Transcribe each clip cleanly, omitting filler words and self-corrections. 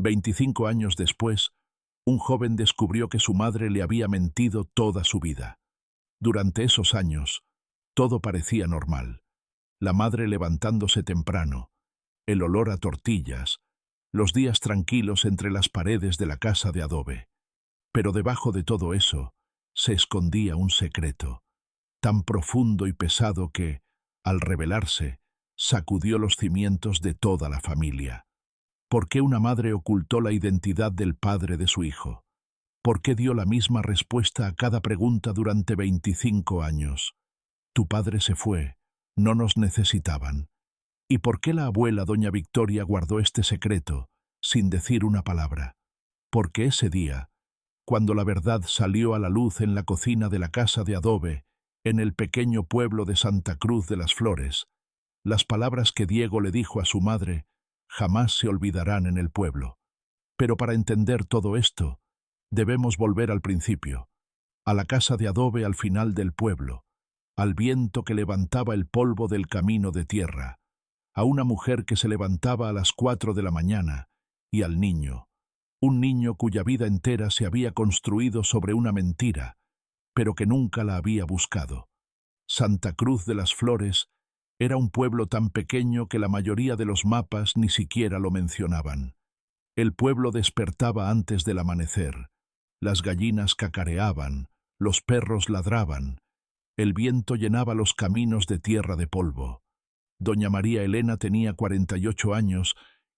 25 años después, un joven descubrió que su madre le había mentido toda su vida. Durante esos años, todo parecía normal. La madre levantándose temprano, el olor a tortillas, los días tranquilos entre las paredes de la casa de adobe. Pero debajo de todo eso, se escondía un secreto, tan profundo y pesado que, al revelarse, sacudió los cimientos de toda la familia. ¿Por qué una madre ocultó la identidad del padre de su hijo? ¿Por qué dio la misma respuesta a cada pregunta durante 25 años? Tu padre se fue, no nos necesitaban. ¿Y por qué la abuela doña Victoria guardó este secreto, sin decir una palabra? Porque ese día, cuando la verdad salió a la luz en la cocina de la casa de adobe, en el pequeño pueblo de Santa Cruz de las Flores, las palabras que Diego le dijo a su madre jamás se olvidarán en el pueblo. Pero para entender todo esto, debemos volver al principio, a la casa de adobe al final del pueblo, al viento que levantaba el polvo del camino de tierra, a una mujer que se levantaba a las 4 de la mañana, y al niño, un niño cuya vida entera se había construido sobre una mentira, pero que nunca la había buscado. Santa Cruz de las Flores era un pueblo tan pequeño que la mayoría de los mapas ni siquiera lo mencionaban. El pueblo despertaba antes del amanecer, las gallinas cacareaban, los perros ladraban, el viento llenaba los caminos de tierra de polvo. Doña María Elena tenía 48 años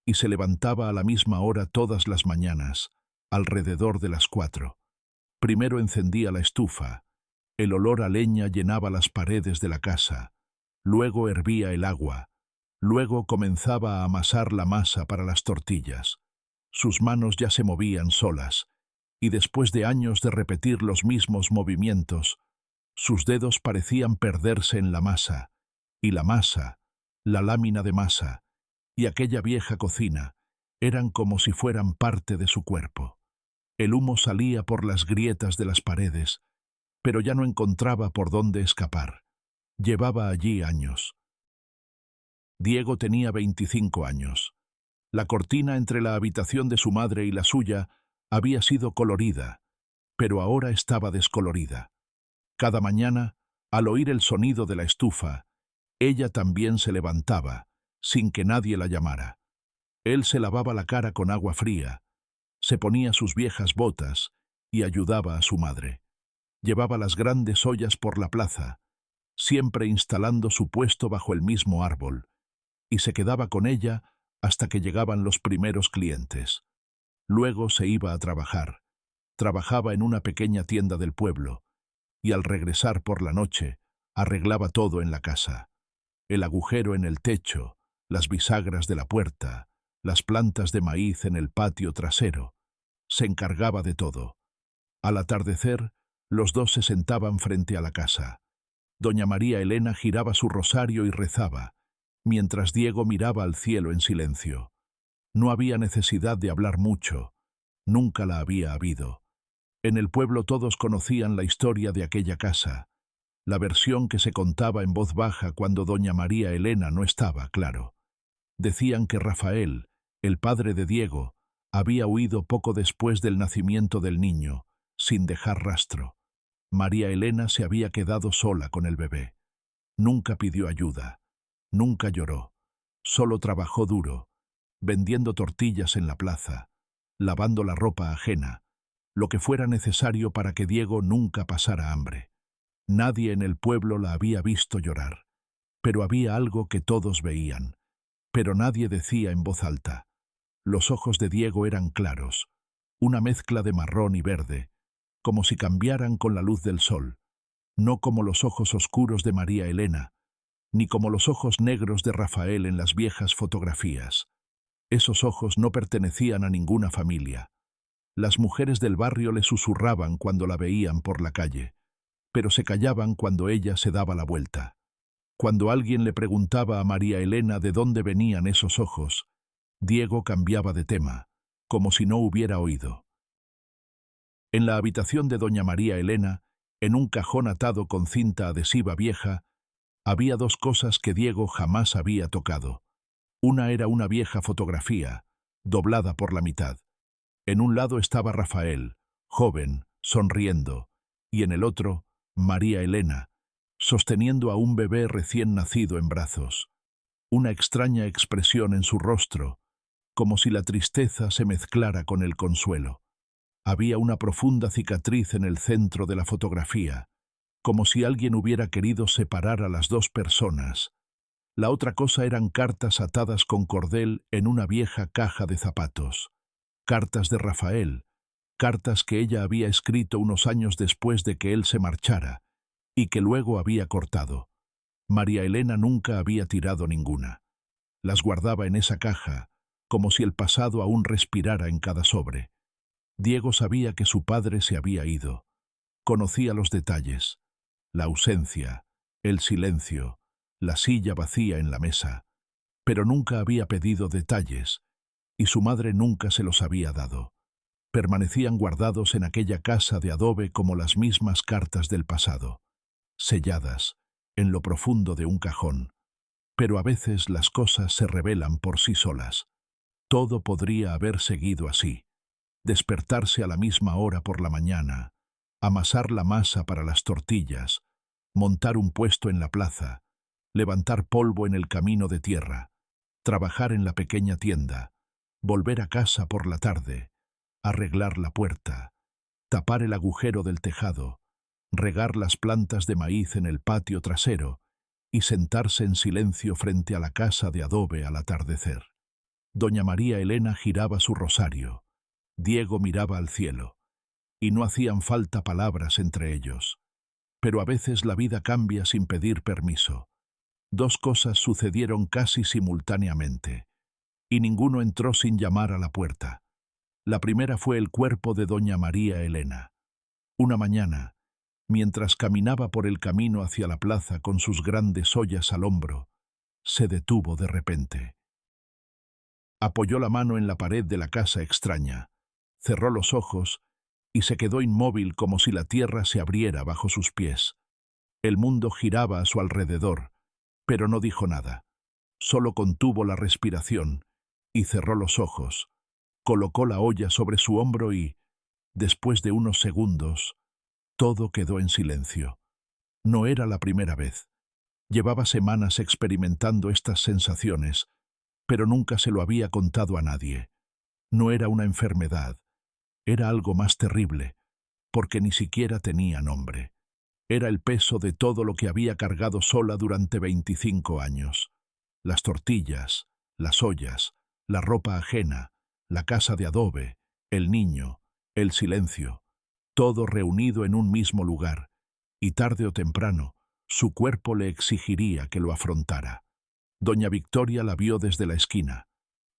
y se levantaba a la misma hora todas las mañanas, alrededor de las 4. Primero encendía la estufa, el olor a leña llenaba las paredes de la casa, luego hervía el agua, luego comenzaba a amasar la masa para las tortillas. Sus manos ya se movían solas, y después de años de repetir los mismos movimientos, sus dedos parecían perderse en la masa, y la masa, la lámina de masa, y aquella vieja cocina, eran como si fueran parte de su cuerpo. El humo salía por las grietas de las paredes, pero ya no encontraba por dónde escapar. Llevaba allí años. Diego tenía 25 años. La cortina entre la habitación de su madre y la suya había sido colorida, pero ahora estaba descolorida. Cada mañana, al oír el sonido de la estufa, ella también se levantaba, sin que nadie la llamara. Él se lavaba la cara con agua fría, se ponía sus viejas botas y ayudaba a su madre. Llevaba las grandes ollas por la plaza, siempre instalando su puesto bajo el mismo árbol, y se quedaba con ella hasta que llegaban los primeros clientes. Luego se iba a trabajar. Trabajaba en una pequeña tienda del pueblo, y al regresar por la noche, arreglaba todo en la casa. El agujero en el techo, las bisagras de la puerta, las plantas de maíz en el patio trasero. Se encargaba de todo. Al atardecer, los dos se sentaban frente a la casa. Doña María Elena giraba su rosario y rezaba, mientras Diego miraba al cielo en silencio. No había necesidad de hablar mucho, nunca la había habido. En el pueblo todos conocían la historia de aquella casa, la versión que se contaba en voz baja cuando doña María Elena no estaba, claro. Decían que Rafael, el padre de Diego, había huido poco después del nacimiento del niño, sin dejar rastro. María Elena se había quedado sola con el bebé. Nunca pidió ayuda, nunca lloró, solo trabajó duro, vendiendo tortillas en la plaza, lavando la ropa ajena, lo que fuera necesario para que Diego nunca pasara hambre. Nadie en el pueblo la había visto llorar, pero había algo que todos veían, pero nadie decía en voz alta. Los ojos de Diego eran claros, una mezcla de marrón y verde, como si cambiaran con la luz del sol, no como los ojos oscuros de María Elena, ni como los ojos negros de Rafael en las viejas fotografías. Esos ojos no pertenecían a ninguna familia. Las mujeres del barrio le susurraban cuando la veían por la calle, pero se callaban cuando ella se daba la vuelta. Cuando alguien le preguntaba a María Elena de dónde venían esos ojos, Diego cambiaba de tema, como si no hubiera oído. En la habitación de doña María Elena, en un cajón atado con cinta adhesiva vieja, había dos cosas que Diego jamás había tocado. Una era una vieja fotografía, doblada por la mitad. En un lado estaba Rafael, joven, sonriendo, y en el otro, María Elena, sosteniendo a un bebé recién nacido en brazos. Una extraña expresión en su rostro, como si la tristeza se mezclara con el consuelo. Había una profunda cicatriz en el centro de la fotografía, como si alguien hubiera querido separar a las dos personas. La otra cosa eran cartas atadas con cordel en una vieja caja de zapatos. Cartas de Rafael, cartas que ella había escrito unos años después de que él se marchara, y que luego había cortado. María Elena nunca había tirado ninguna. Las guardaba en esa caja, como si el pasado aún respirara en cada sobre. Diego sabía que su padre se había ido. Conocía los detalles: la ausencia, el silencio, la silla vacía en la mesa. Pero nunca había pedido detalles, y su madre nunca se los había dado. Permanecían guardados en aquella casa de adobe como las mismas cartas del pasado, selladas, en lo profundo de un cajón. Pero a veces las cosas se revelan por sí solas. Todo podría haber seguido así: despertarse a la misma hora por la mañana, amasar la masa para las tortillas, montar un puesto en la plaza, levantar polvo en el camino de tierra, trabajar en la pequeña tienda, volver a casa por la tarde, arreglar la puerta, tapar el agujero del tejado, regar las plantas de maíz en el patio trasero y sentarse en silencio frente a la casa de adobe al atardecer. Doña María Elena giraba su rosario. Diego miraba al cielo, y no hacían falta palabras entre ellos. Pero a veces la vida cambia sin pedir permiso. Dos cosas sucedieron casi simultáneamente, y ninguno entró sin llamar a la puerta. La primera fue el cuerpo de doña María Elena. Una mañana, mientras caminaba por el camino hacia la plaza con sus grandes ollas al hombro, se detuvo de repente. Apoyó la mano en la pared de la casa extraña, cerró los ojos y se quedó inmóvil como si la tierra se abriera bajo sus pies. El mundo giraba a su alrededor, pero no dijo nada. Solo contuvo la respiración y cerró los ojos. Colocó la olla sobre su hombro y, después de unos segundos, todo quedó en silencio. No era la primera vez. Llevaba semanas experimentando estas sensaciones, pero nunca se lo había contado a nadie. No era una enfermedad. Era algo más terrible, porque ni siquiera tenía nombre. Era el peso de todo lo que había cargado sola durante 25 años. Las tortillas, las ollas, la ropa ajena, la casa de adobe, el niño, el silencio, todo reunido en un mismo lugar, y tarde o temprano, su cuerpo le exigiría que lo afrontara. Doña Victoria la vio desde la esquina.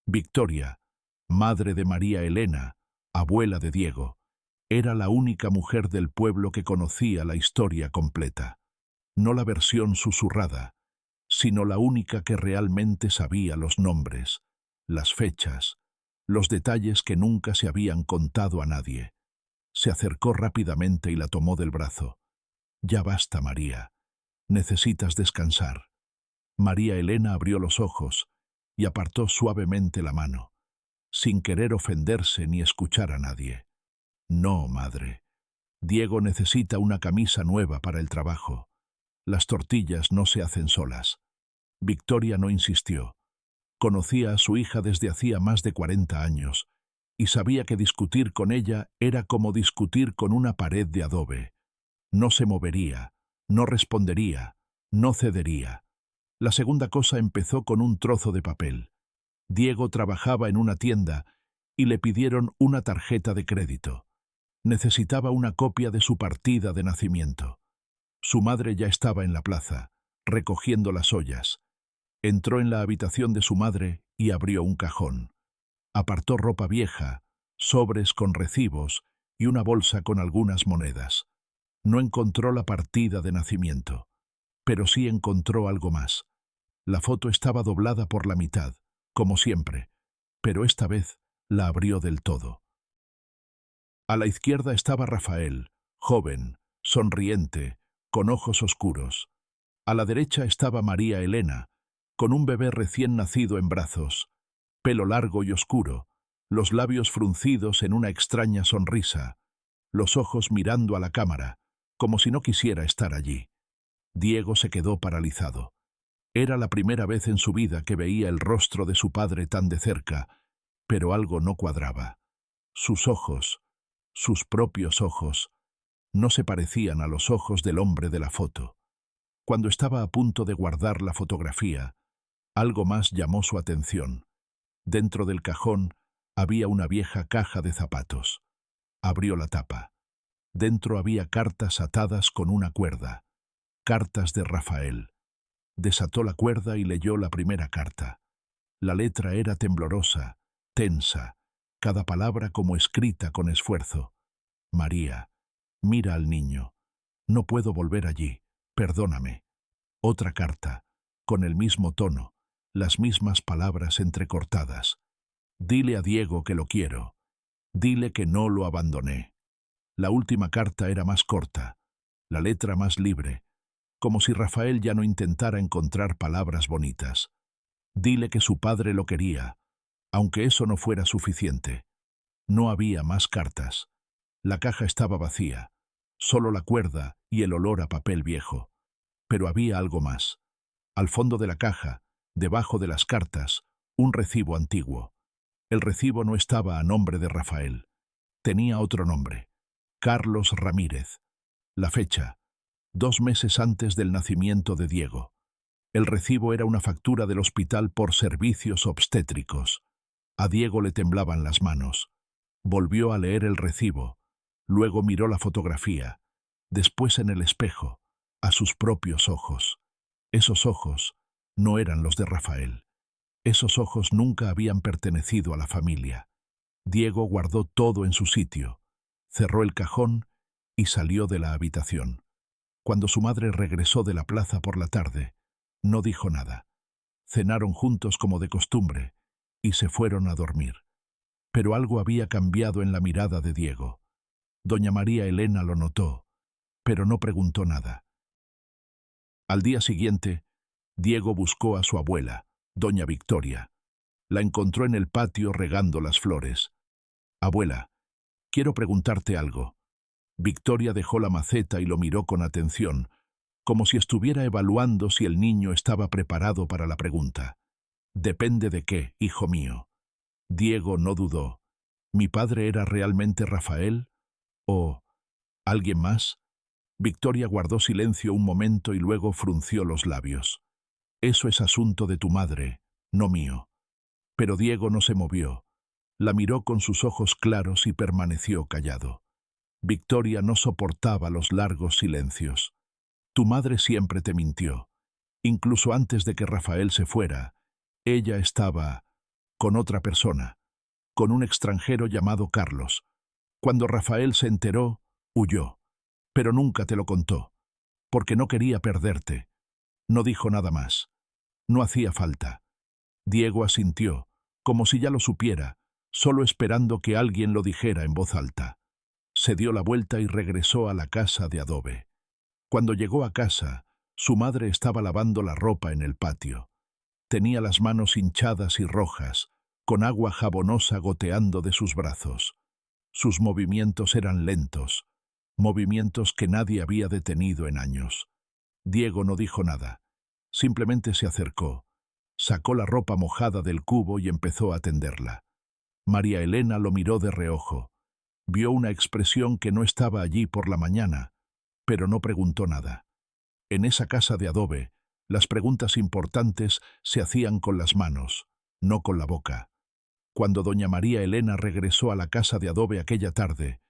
Victoria, madre de María Elena, abuela de Diego, era la única mujer del pueblo que conocía la historia completa. No la versión susurrada, sino la única que realmente sabía los nombres, las fechas, los detalles que nunca se habían contado a nadie. Se acercó rápidamente y la tomó del brazo. «Ya basta, María. Necesitas descansar». María Elena abrió los ojos y apartó suavemente la mano, sin querer ofenderse ni escuchar a nadie. «No, madre. Diego necesita una camisa nueva para el trabajo. Las tortillas no se hacen solas». Victoria no insistió. Conocía a su hija desde hacía más de 40 años y sabía que discutir con ella era como discutir con una pared de adobe. No se movería, no respondería, no cedería. La segunda cosa empezó con un trozo de papel. Diego trabajaba en una tienda y le pidieron una tarjeta de crédito. Necesitaba una copia de su partida de nacimiento. Su madre ya estaba en la plaza, recogiendo las ollas. Entró en la habitación de su madre y abrió un cajón. Apartó ropa vieja, sobres con recibos y una bolsa con algunas monedas. No encontró la partida de nacimiento, pero sí encontró algo más. La foto estaba doblada por la mitad, como siempre, pero esta vez la abrió del todo. A la izquierda estaba Rafael, joven, sonriente, con ojos oscuros. A la derecha estaba María Elena, con un bebé recién nacido en brazos, pelo largo y oscuro, los labios fruncidos en una extraña sonrisa, los ojos mirando a la cámara, como si no quisiera estar allí. Diego se quedó paralizado. Era la primera vez en su vida que veía el rostro de su padre tan de cerca, pero algo no cuadraba. Sus ojos, sus propios ojos, no se parecían a los ojos del hombre de la foto. Cuando estaba a punto de guardar la fotografía, algo más llamó su atención. Dentro del cajón había una vieja caja de zapatos. Abrió la tapa. Dentro había cartas atadas con una cuerda. Cartas de Rafael. Desató la cuerda y leyó la primera carta. La letra era temblorosa, tensa, cada palabra como escrita con esfuerzo. María, mira al niño. No puedo volver allí. Perdóname. Otra carta, con el mismo tono, las mismas palabras entrecortadas. Dile a Diego que lo quiero. Dile que no lo abandoné. La última carta era más corta, la letra más libre, como si Rafael ya no intentara encontrar palabras bonitas. Dile que su padre lo quería, aunque eso no fuera suficiente. No había más cartas. La caja estaba vacía, solo la cuerda y el olor a papel viejo. Pero había algo más. Al fondo de la caja, debajo de las cartas, un recibo antiguo. El recibo no estaba a nombre de Rafael. Tenía otro nombre. Carlos Ramírez. La fecha, 2 meses antes del nacimiento de Diego. El recibo era una factura del hospital por servicios obstétricos. A Diego le temblaban las manos. Volvió a leer el recibo. Luego miró la fotografía. Después en el espejo, a sus propios ojos. Esos ojos no eran los de Rafael. Esos ojos nunca habían pertenecido a la familia. Diego guardó todo en su sitio, cerró el cajón y salió de la habitación. Cuando su madre regresó de la plaza por la tarde, no dijo nada. Cenaron juntos como de costumbre y se fueron a dormir. Pero algo había cambiado en la mirada de Diego. Doña María Elena lo notó, pero no preguntó nada. Al día siguiente, Diego buscó a su abuela, doña Victoria. La encontró en el patio regando las flores. «Abuela, quiero preguntarte algo». Victoria dejó la maceta y lo miró con atención, como si estuviera evaluando si el niño estaba preparado para la pregunta. «Depende de qué, hijo mío». Diego no dudó. ¿Mi padre era realmente Rafael? ¿O alguien más? Victoria guardó silencio un momento y luego frunció los labios. «Eso es asunto de tu madre, no mío». Pero Diego no se movió. La miró con sus ojos claros y permaneció callado. Victoria no soportaba los largos silencios. «Tu madre siempre te mintió. Incluso antes de que Rafael se fuera, ella estaba con otra persona, con un extranjero llamado Carlos. Cuando Rafael se enteró, huyó. Pero nunca te lo contó, porque no quería perderte. No dijo nada más. No hacía falta». Diego asintió, como si ya lo supiera, solo esperando que alguien lo dijera en voz alta. Se dio la vuelta y regresó a la casa de adobe. Cuando llegó a casa, su madre estaba lavando la ropa en el patio. Tenía las manos hinchadas y rojas, con agua jabonosa goteando de sus brazos. Sus movimientos eran lentos, movimientos que nadie había detenido en años. Diego no dijo nada, simplemente se acercó. Sacó la ropa mojada del cubo y empezó a tenderla. María Elena lo miró de reojo. Vio una expresión que no estaba allí por la mañana, pero no preguntó nada. En esa casa de adobe, las preguntas importantes se hacían con las manos, no con la boca. Cuando doña María Elena regresó a la casa de adobe aquella tarde,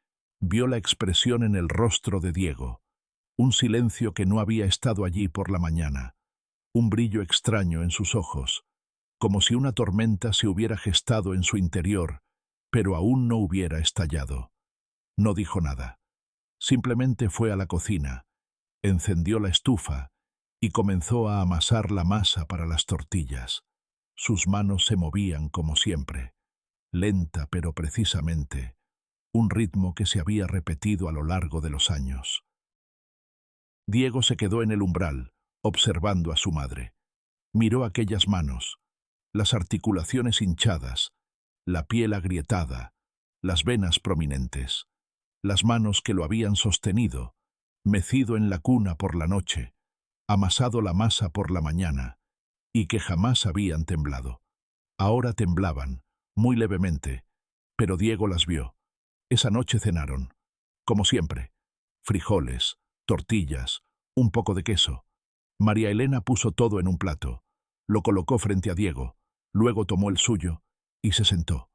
vio la expresión en el rostro de Diego, un silencio que no había estado allí por la mañana. Un brillo extraño en sus ojos, como si una tormenta se hubiera gestado en su interior, pero aún no hubiera estallado. No dijo nada. Simplemente fue a la cocina, encendió la estufa y comenzó a amasar la masa para las tortillas. Sus manos se movían como siempre, lenta pero precisamente, un ritmo que se había repetido a lo largo de los años. Diego se quedó en el umbral, observando a su madre. Miró aquellas manos, las articulaciones hinchadas, la piel agrietada, las venas prominentes, las manos que lo habían sostenido, mecido en la cuna por la noche, amasado la masa por la mañana, y que jamás habían temblado. Ahora temblaban, muy levemente, pero Diego las vio. Esa noche cenaron, como siempre, frijoles, tortillas, un poco de queso. María Elena puso todo en un plato, lo colocó frente a Diego, luego tomó el suyo y se sentó.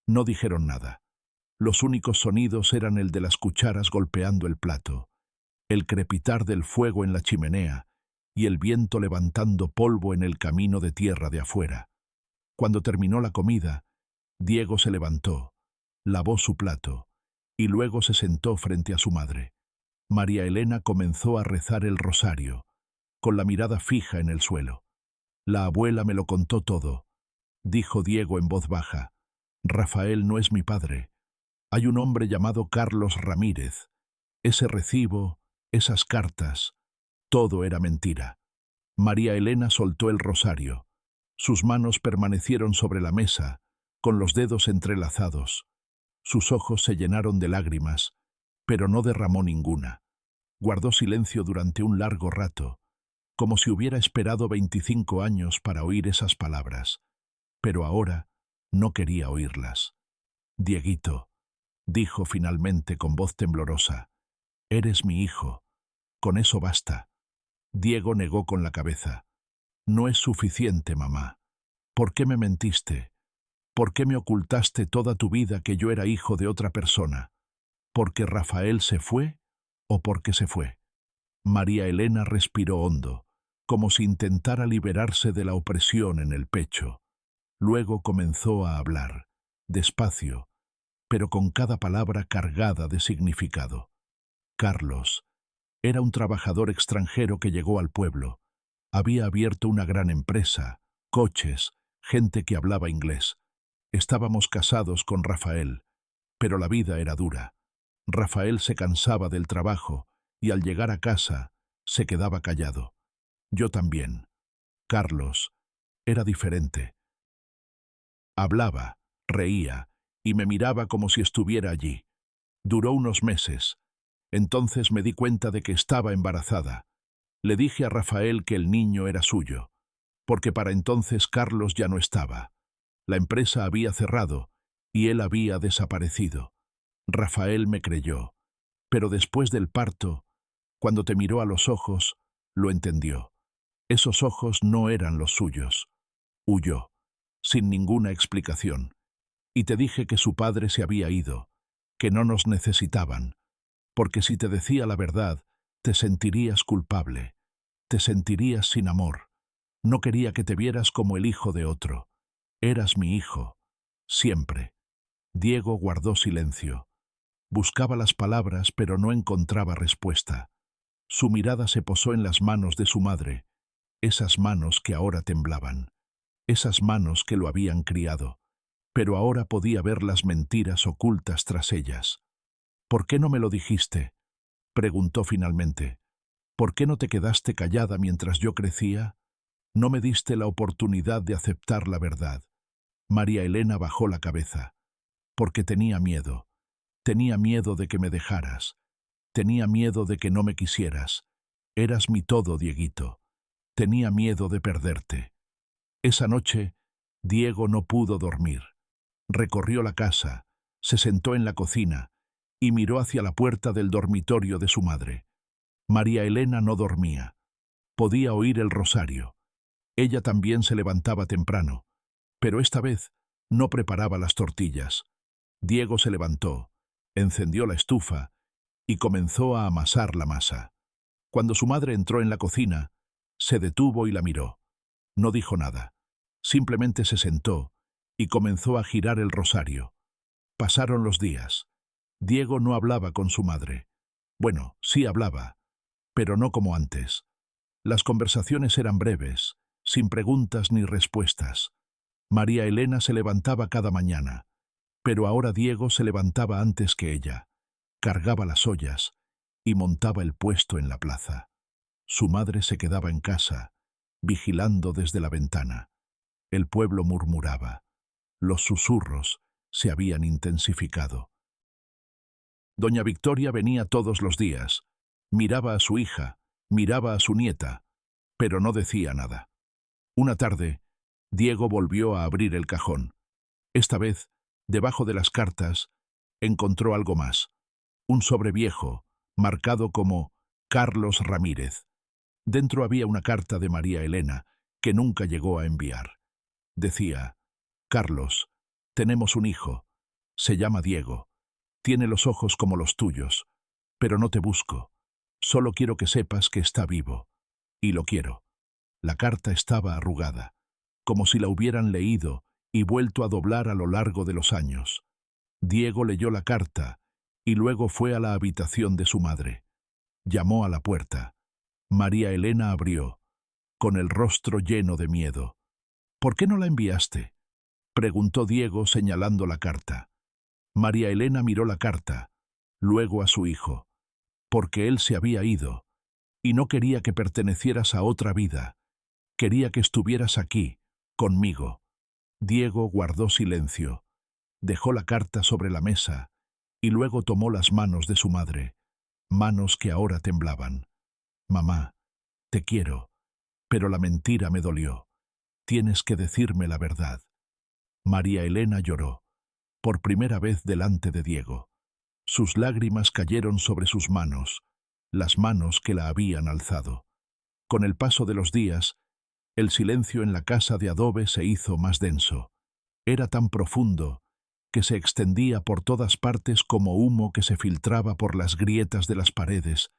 No dijeron nada. Los únicos sonidos eran el de las cucharas golpeando el plato, el crepitar del fuego en la chimenea y el viento levantando polvo en el camino de tierra de afuera. Cuando terminó la comida, Diego se levantó, lavó su plato y luego se sentó frente a su madre. María Elena comenzó a rezar el rosario, con la mirada fija en el suelo. La abuela me lo contó todo, dijo Diego en voz baja. Rafael no es mi padre. Hay un hombre llamado Carlos Ramírez. Ese recibo, esas cartas, todo era mentira. María Elena soltó el rosario. Sus manos permanecieron sobre la mesa, con los dedos entrelazados. Sus ojos se llenaron de lágrimas, pero no derramó ninguna. Guardó silencio durante un largo rato, como si hubiera esperado 25 años para oír esas palabras. Pero ahora no quería oírlas. Dieguito, dijo finalmente con voz temblorosa, eres mi hijo. Con eso basta. Diego negó con la cabeza. No es suficiente, mamá. ¿Por qué me mentiste? ¿Por qué me ocultaste toda tu vida que yo era hijo de otra persona? ¿Porque Rafael se fue o porque se fue? María Elena respiró hondo, como si intentara liberarse de la opresión en el pecho. Luego comenzó a hablar, despacio, pero con cada palabra cargada de significado. Carlos era un trabajador extranjero que llegó al pueblo. Había abierto una gran empresa, coches, gente que hablaba inglés. Estábamos casados con Rafael, pero la vida era dura. Rafael se cansaba del trabajo y al llegar a casa se quedaba callado. Yo también. Carlos era diferente. Hablaba, reía y me miraba como si estuviera allí. Duró unos meses. Entonces me di cuenta de que estaba embarazada. Le dije a Rafael que el niño era suyo, porque para entonces Carlos ya no estaba. La empresa había cerrado y él había desaparecido. Rafael me creyó, pero después del parto, cuando te miró a los ojos, lo entendió. Esos ojos no eran los suyos. Huyó, sin ninguna explicación. Y te dije que su padre se había ido, que no nos necesitaban, porque si te decía la verdad, te sentirías culpable, te sentirías sin amor. No quería que te vieras como el hijo de otro. Eras mi hijo, siempre. Diego guardó silencio. Buscaba las palabras, pero no encontraba respuesta. Su mirada se posó en las manos de su madre, esas manos que ahora temblaban, esas manos que lo habían criado, pero ahora podía ver las mentiras ocultas tras ellas. ¿Por qué no me lo dijiste?, preguntó finalmente. ¿Por qué no te quedaste callada mientras yo crecía? No me diste la oportunidad de aceptar la verdad. María Elena bajó la cabeza. Porque tenía miedo. Tenía miedo de que me dejaras. Tenía miedo de que no me quisieras. Eras mi todo, Dieguito. Tenía miedo de perderte. Esa noche, Diego no pudo dormir. Recorrió la casa, se sentó en la cocina y miró hacia la puerta del dormitorio de su madre. María Elena no dormía. Podía oír el rosario. Ella también se levantaba temprano, pero esta vez no preparaba las tortillas. Diego se levantó, encendió la estufa y comenzó a amasar la masa. Cuando su madre entró en la cocina, se detuvo y la miró. No dijo nada. Simplemente se sentó y comenzó a girar el rosario. Pasaron los días. Diego no hablaba con su madre. Bueno, sí hablaba, pero no como antes. Las conversaciones eran breves, sin preguntas ni respuestas. María Elena se levantaba cada mañana, pero ahora Diego se levantaba antes que ella, cargaba las ollas y montaba el puesto en la plaza. Su madre se quedaba en casa, vigilando desde la ventana. El pueblo murmuraba. Los susurros se habían intensificado. Doña Victoria venía todos los días, miraba a su hija, miraba a su nieta, pero no decía nada. Una tarde, Diego volvió a abrir el cajón. Esta vez, debajo de las cartas, encontró algo más. Un sobre viejo, marcado como Carlos Ramírez. Dentro había una carta de María Elena, que nunca llegó a enviar. Decía: Carlos, tenemos un hijo. Se llama Diego. Tiene los ojos como los tuyos. Pero no te busco. Solo quiero que sepas que está vivo. Y lo quiero. La carta estaba arrugada, como si la hubieran leído y vuelto a doblar a lo largo de los años. Diego leyó la carta y luego fue a la habitación de su madre. Llamó a la puerta. María Elena abrió, con el rostro lleno de miedo. «¿Por qué no la enviaste?», preguntó Diego señalando la carta. María Elena miró la carta, luego a su hijo. «Porque él se había ido, y no quería que pertenecieras a otra vida. Quería que estuvieras aquí, conmigo». Diego guardó silencio, dejó la carta sobre la mesa y luego tomó las manos de su madre, manos que ahora temblaban. «Mamá, te quiero, pero la mentira me dolió. Tienes que decirme la verdad». María Elena lloró, por primera vez delante de Diego. Sus lágrimas cayeron sobre sus manos, las manos que la habían alzado. Con el paso de los días, el silencio en la casa de adobe se hizo más denso. Era tan profundo que se extendía por todas partes como humo que se filtraba por las grietas de las paredes,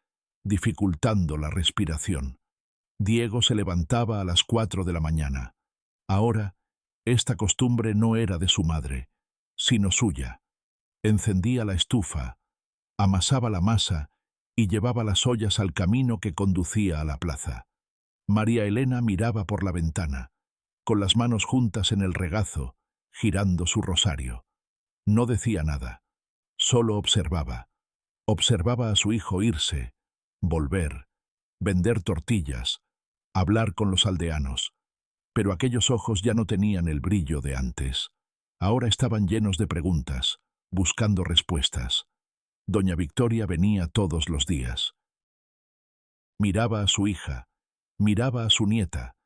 dificultando la respiración. Diego se levantaba a las 4 de la mañana. Ahora, esta costumbre no era de su madre, sino suya. Encendía la estufa, amasaba la masa y llevaba las ollas al camino que conducía a la plaza. María Elena miraba por la ventana, con las manos juntas en el regazo, girando su rosario. No decía nada, solo observaba. Observaba a su hijo irse, volver, vender tortillas, hablar con los aldeanos. Pero aquellos ojos ya no tenían el brillo de antes. Ahora estaban llenos de preguntas, buscando respuestas. Doña Victoria venía todos los días. Miraba a su hija, miraba a su nieta,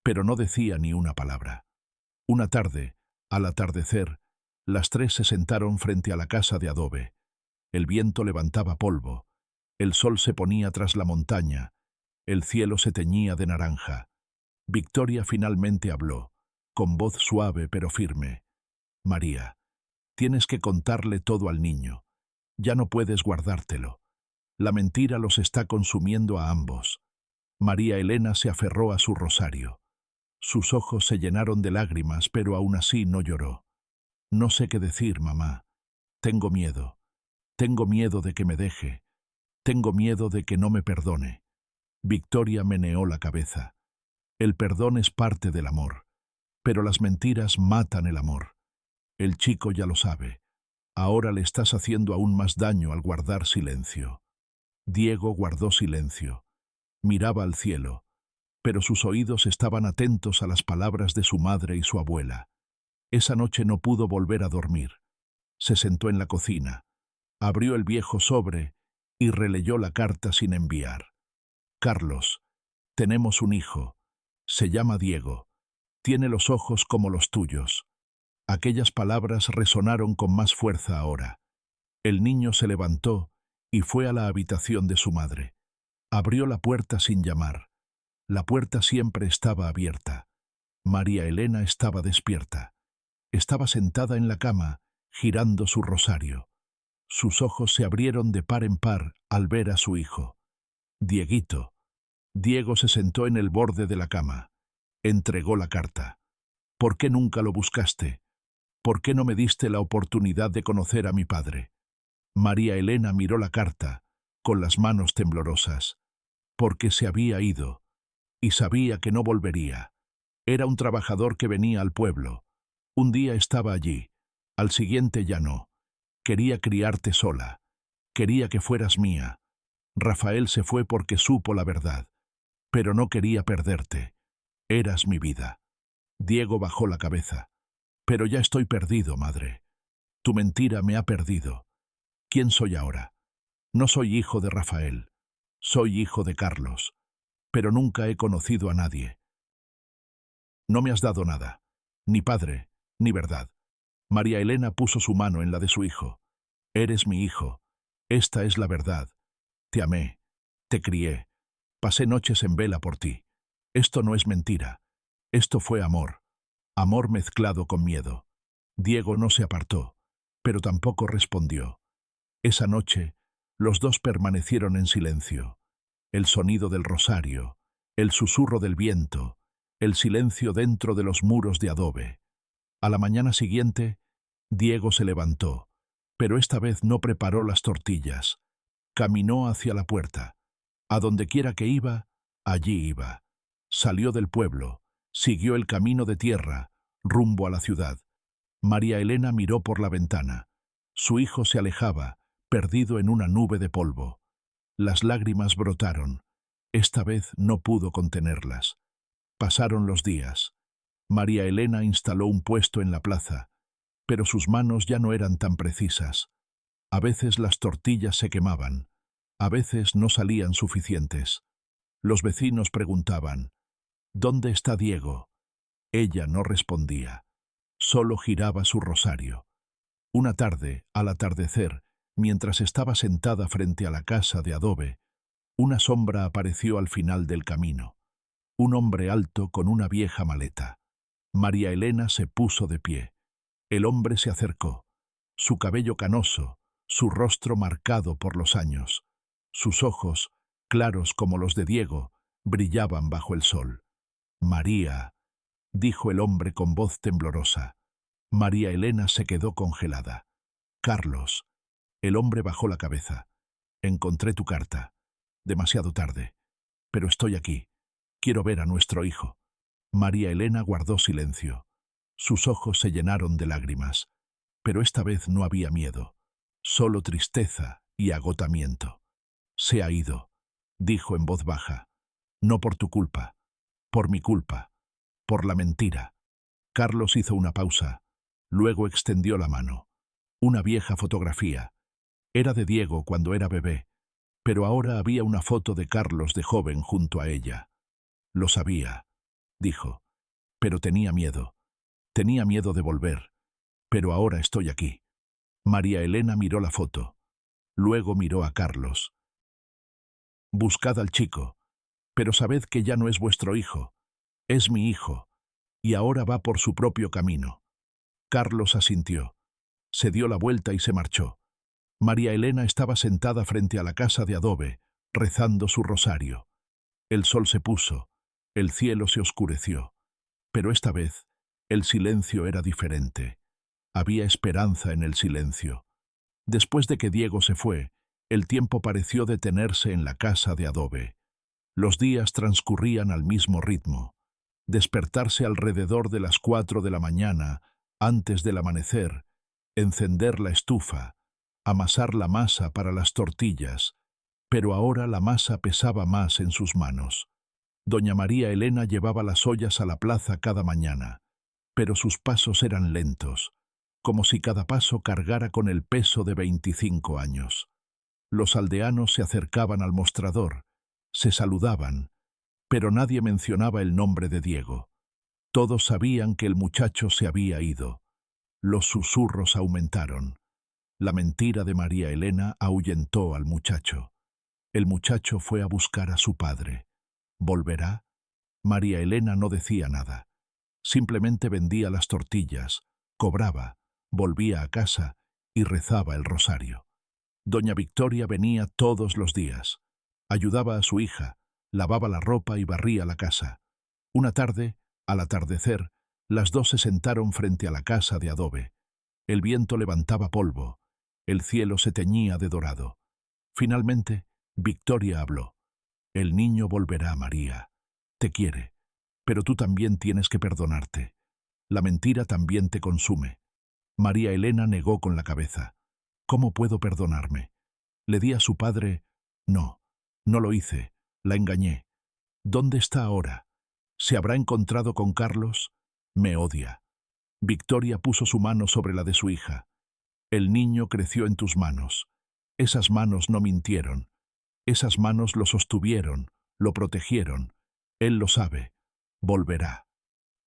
pero no decía ni una palabra. Una tarde, al atardecer, las tres se sentaron frente a la casa de adobe. El viento levantaba polvo, el sol se ponía tras la montaña, el cielo se teñía de naranja. Victoria finalmente habló, con voz suave pero firme. «María, tienes que contarle todo al niño. Ya no puedes guardártelo. La mentira los está consumiendo a ambos». María Elena se aferró a su rosario. Sus ojos se llenaron de lágrimas, pero aún así no lloró. «No sé qué decir, mamá. Tengo miedo. Tengo miedo de que me deje. Tengo miedo de que no me perdone». Victoria meneó la cabeza. El perdón es parte del amor, pero las mentiras matan el amor. El chico ya lo sabe. Ahora le estás haciendo aún más daño al guardar silencio. Diego guardó silencio. Miraba al cielo, pero sus oídos estaban atentos a las palabras de su madre y su abuela. Esa noche no pudo volver a dormir. Se sentó en la cocina, abrió el viejo sobre y releyó la carta sin enviar. «Carlos, tenemos un hijo. Se llama Diego. Tiene los ojos como los tuyos». Aquellas palabras resonaron con más fuerza ahora. El niño se levantó y fue a la habitación de su madre. Abrió la puerta sin llamar. La puerta siempre estaba abierta. María Elena estaba despierta. Estaba sentada en la cama, girando su rosario. Sus ojos se abrieron de par en par al ver a su hijo. «Dieguito». Diego se sentó en el borde de la cama. Entregó la carta. «¿Por qué nunca lo buscaste? ¿Por qué no me diste la oportunidad de conocer a mi padre?». María Elena miró la carta, con las manos temblorosas. Porque se había ido, y sabía que no volvería. Era un trabajador que venía al pueblo. Un día estaba allí, al siguiente ya no. Quería criarte sola. Quería que fueras mía. Rafael se fue porque supo la verdad. Pero no quería perderte. Eras mi vida. Diego bajó la cabeza. «Pero ya estoy perdido, madre. Tu mentira me ha perdido. ¿Quién soy ahora? No soy hijo de Rafael. Soy hijo de Carlos. Pero nunca he conocido a nadie. No me has dado nada. Ni padre, ni verdad. María Elena puso su mano en la de su hijo. Eres mi hijo. Esta es la verdad. Te amé. Te crié. Pasé noches en vela por ti. Esto no es mentira. Esto fue amor. Amor mezclado con miedo. Diego no se apartó, pero tampoco respondió. Esa noche, los dos permanecieron en silencio. El sonido del rosario, el susurro del viento, el silencio dentro de los muros de adobe. A la mañana siguiente, Diego se levantó, pero esta vez no preparó las tortillas. Caminó hacia la puerta. A donde quiera que iba, allí iba. Salió del pueblo, siguió el camino de tierra, rumbo a la ciudad. María Elena miró por la ventana. Su hijo se alejaba, perdido en una nube de polvo. Las lágrimas brotaron. Esta vez no pudo contenerlas. Pasaron los días. María Elena instaló un puesto en la plaza, pero sus manos ya no eran tan precisas. A veces las tortillas se quemaban, a veces no salían suficientes. Los vecinos preguntaban, ¿dónde está Diego? Ella no respondía, solo giraba su rosario. Una tarde, al atardecer, mientras estaba sentada frente a la casa de adobe, una sombra apareció al final del camino. Un hombre alto con una vieja maleta. María Elena se puso de pie. El hombre se acercó. Su cabello canoso, su rostro marcado por los años. Sus ojos, claros como los de Diego, brillaban bajo el sol. María, dijo el hombre con voz temblorosa. María Elena se quedó congelada. Carlos. El hombre bajó la cabeza. Encontré tu carta. Demasiado tarde. Pero estoy aquí. Quiero ver a nuestro hijo. María Elena guardó silencio. Sus ojos se llenaron de lágrimas. Pero esta vez no había miedo. Solo tristeza y agotamiento. Se ha ido, dijo en voz baja. No por tu culpa. Por mi culpa. Por la mentira. Carlos hizo una pausa. Luego extendió la mano. Una vieja fotografía. Era de Diego cuando era bebé, pero ahora había una foto de Carlos de joven junto a ella. Lo sabía, dijo, pero tenía miedo. Tenía miedo de volver, pero ahora estoy aquí. María Elena miró la foto. Luego miró a Carlos. Buscad al chico, pero sabed que ya no es vuestro hijo. Es mi hijo, y ahora va por su propio camino. Carlos asintió. Se dio la vuelta y se marchó. María Elena estaba sentada frente a la casa de adobe, rezando su rosario. El sol se puso, el cielo se oscureció, pero esta vez el silencio era diferente. Había esperanza en el silencio. Después de que Diego se fue, el tiempo pareció detenerse en la casa de adobe. Los días transcurrían al mismo ritmo. Despertarse alrededor de las 4 de la mañana, antes del amanecer, encender la estufa, amasar la masa para las tortillas, pero ahora la masa pesaba más en sus manos. Doña María Elena llevaba las ollas a la plaza cada mañana, pero sus pasos eran lentos, como si cada paso cargara con el peso de 25 años. Los aldeanos se acercaban al mostrador, se saludaban, pero nadie mencionaba el nombre de Diego. Todos sabían que el muchacho se había ido. Los susurros aumentaron. La mentira de María Elena ahuyentó al muchacho. El muchacho fue a buscar a su padre. ¿Volverá? María Elena no decía nada. Simplemente vendía las tortillas, cobraba, volvía a casa y rezaba el rosario. Doña Victoria venía todos los días. Ayudaba a su hija, lavaba la ropa y barría la casa. Una tarde, al atardecer, las dos se sentaron frente a la casa de adobe. El viento levantaba polvo. El cielo se teñía de dorado. Finalmente, Victoria habló. El niño volverá, María. Te quiere, pero tú también tienes que perdonarte. La mentira también te consume. María Elena negó con la cabeza. ¿Cómo puedo perdonarme? Le di a su padre... No, no lo hice. La engañé. ¿Dónde está ahora? ¿Se habrá encontrado con Carlos? Me odia. Victoria puso su mano sobre la de su hija. El niño creció en tus manos. Esas manos no mintieron. Esas manos lo sostuvieron, lo protegieron. Él lo sabe. Volverá.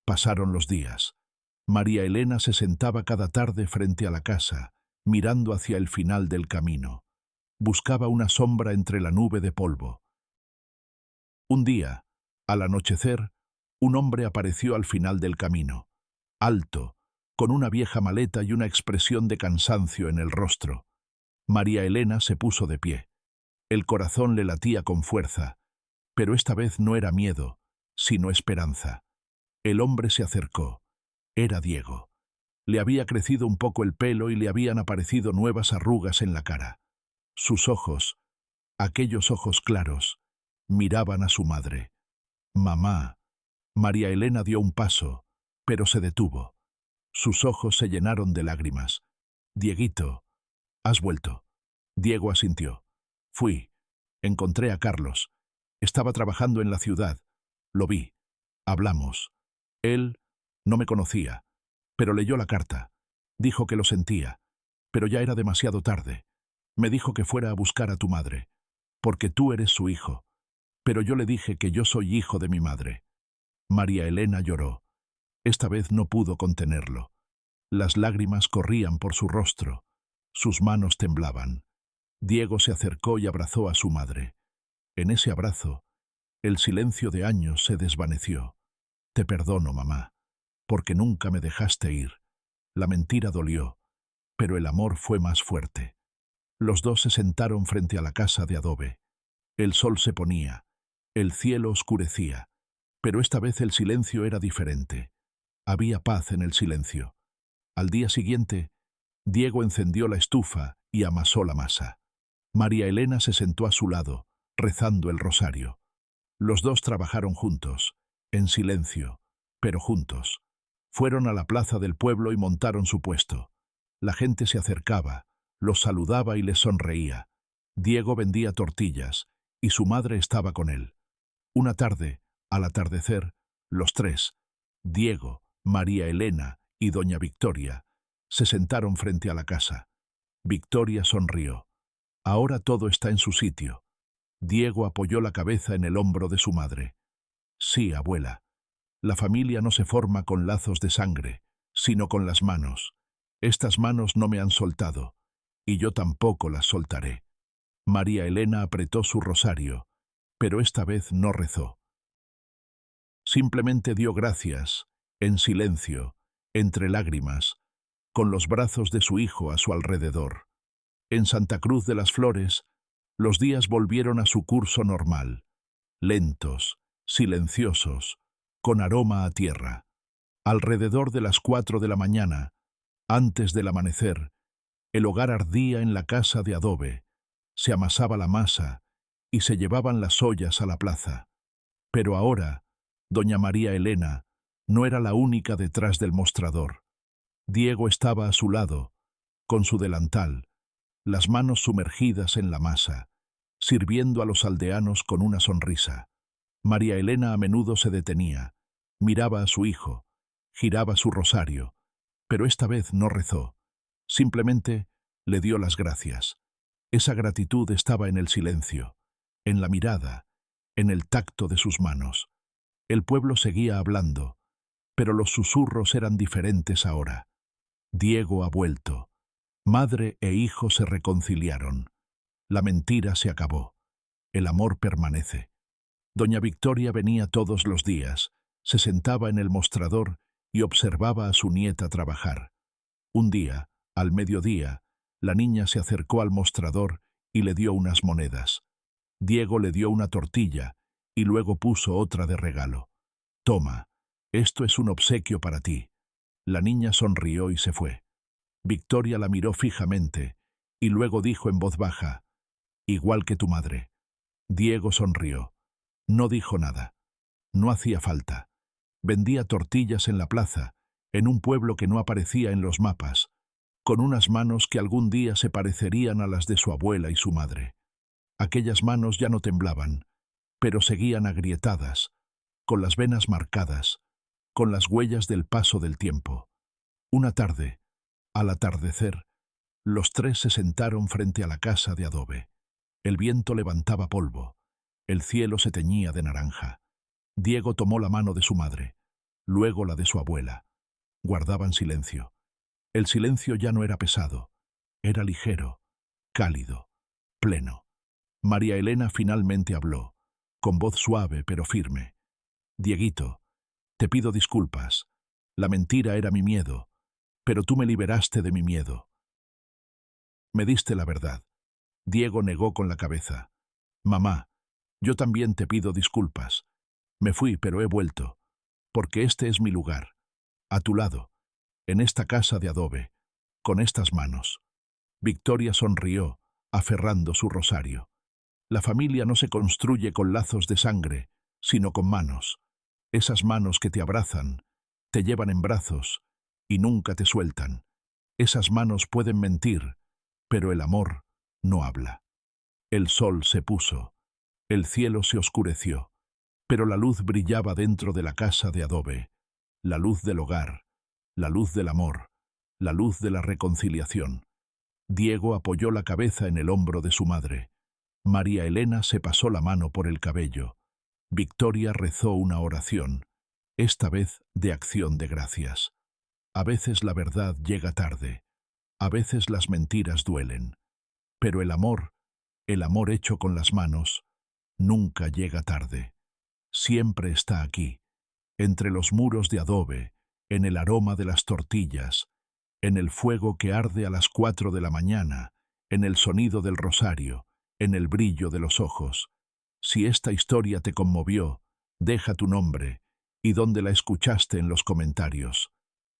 Pasaron los días. María Elena se sentaba cada tarde frente a la casa, mirando hacia el final del camino. Buscaba una sombra entre la nube de polvo. Un día, al anochecer, un hombre apareció al final del camino, alto, con una vieja maleta y una expresión de cansancio en el rostro. María Elena se puso de pie. El corazón le latía con fuerza, pero esta vez no era miedo, sino esperanza. El hombre se acercó. Era Diego. Le había crecido un poco el pelo y le habían aparecido nuevas arrugas en la cara. Sus ojos, aquellos ojos claros, miraban a su madre. «Mamá». María Elena dio un paso, pero se detuvo. Sus ojos se llenaron de lágrimas. «Dieguito, has vuelto». Diego asintió. «Fui. Encontré a Carlos. Estaba trabajando en la ciudad. Lo vi. Hablamos. Él no me conocía, pero leyó la carta. Dijo que lo sentía, pero ya era demasiado tarde. Me dijo que fuera a buscar a tu madre, porque tú eres su hijo. Pero yo le dije que yo soy hijo de mi madre». María Elena lloró. Esta vez no pudo contenerlo. Las lágrimas corrían por su rostro. Sus manos temblaban. Diego se acercó y abrazó a su madre. En ese abrazo, el silencio de años se desvaneció. «Te perdono, mamá, porque nunca me dejaste ir». La mentira dolió, pero el amor fue más fuerte. Los dos se sentaron frente a la casa de adobe. El sol se ponía, el cielo oscurecía, pero esta vez el silencio era diferente. Había paz en el silencio. Al día siguiente, Diego encendió la estufa y amasó la masa. María Elena se sentó a su lado, rezando el rosario. Los dos trabajaron juntos, en silencio, pero juntos. Fueron a la plaza del pueblo y montaron su puesto. La gente se acercaba, los saludaba y les sonreía. Diego vendía tortillas, y su madre estaba con él. Una tarde, al atardecer, los tres, Diego, María Elena y doña Victoria, se sentaron frente a la casa. Victoria sonrió. Ahora todo está en su sitio. Diego apoyó la cabeza en el hombro de su madre. Sí, abuela. La familia no se forma con lazos de sangre, sino con las manos. Estas manos no me han soltado, y yo tampoco las soltaré. María Elena apretó su rosario, pero esta vez no rezó. Simplemente dio gracias, en silencio, entre lágrimas, con los brazos de su hijo a su alrededor. En Santa Cruz de las Flores, los días volvieron a su curso normal, lentos, silenciosos, con aroma a tierra. Alrededor de las 4 de la mañana, antes del amanecer, el hogar ardía en la casa de adobe, se amasaba la masa y se llevaban las ollas a la plaza. Pero ahora, doña María Elena no era la única detrás del mostrador. Diego estaba a su lado, con su delantal, las manos sumergidas en la masa, sirviendo a los aldeanos con una sonrisa. María Elena a menudo se detenía, miraba a su hijo, giraba su rosario, pero esta vez no rezó. Simplemente le dio las gracias. Esa gratitud estaba en el silencio, en la mirada, en el tacto de sus manos. El pueblo seguía hablando, pero los susurros eran diferentes ahora. Diego ha vuelto. Madre e hijo se reconciliaron. La mentira se acabó. El amor permanece. Doña Victoria venía todos los días, se sentaba en el mostrador y observaba a su nieta trabajar. Un día, al mediodía, la niña se acercó al mostrador y le dio unas monedas. Diego le dio una tortilla y luego puso otra de regalo. «Toma, esto es un obsequio para ti». La niña sonrió y se fue. Victoria la miró fijamente y luego dijo en voz baja: «Igual que tu madre». Diego sonrió. No dijo nada. No hacía falta. Vendía tortillas en la plaza, en un pueblo que no aparecía en los mapas, con unas manos que algún día se parecerían a las de su abuela y su madre. Aquellas manos ya no temblaban, pero seguían agrietadas, con las venas marcadas, con las huellas del paso del tiempo. Una tarde, al atardecer, Los tres se sentaron frente a la casa de adobe. El viento levantaba polvo. El cielo se teñía de naranja. Diego tomó la mano de su madre, luego la de su abuela. Guardaban silencio. El silencio ya no era pesado, era ligero, cálido, pleno. María Elena finalmente habló, con voz suave pero firme. Dieguito, te pido disculpas. La mentira era mi miedo, pero tú me liberaste de mi miedo. Me diste la verdad. Diego negó con la cabeza. Mamá, yo también te pido disculpas. Me fui, pero he vuelto, porque este es mi lugar, a tu lado, en esta casa de adobe, con estas manos. Victoria sonrió, aferrando su rosario. La familia no se construye con lazos de sangre, sino con manos. Esas manos que te abrazan, te llevan en brazos y nunca te sueltan. Esas manos pueden mentir, pero el amor no habla. El sol se puso, el cielo se oscureció, pero la luz brillaba dentro de la casa de adobe, la luz del hogar, la luz del amor, la luz de la reconciliación. Diego apoyó la cabeza en el hombro de su madre. María Elena se pasó la mano por el cabello. Victoria rezó una oración, esta vez de acción de gracias. A veces la verdad llega tarde, a veces las mentiras duelen, pero el amor hecho con las manos, nunca llega tarde. Siempre está aquí, entre los muros de adobe, en el aroma de las tortillas, en el fuego que arde a las 4 de la mañana, en el sonido del rosario, en el brillo de los ojos. Si esta historia te conmovió, deja tu nombre y dónde la escuchaste en los comentarios.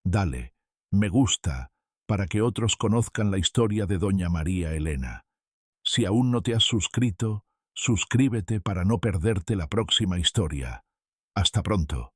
Dale, me gusta, para que otros conozcan la historia de Doña María Elena. Si aún no te has suscrito, suscríbete para no perderte la próxima historia. Hasta pronto.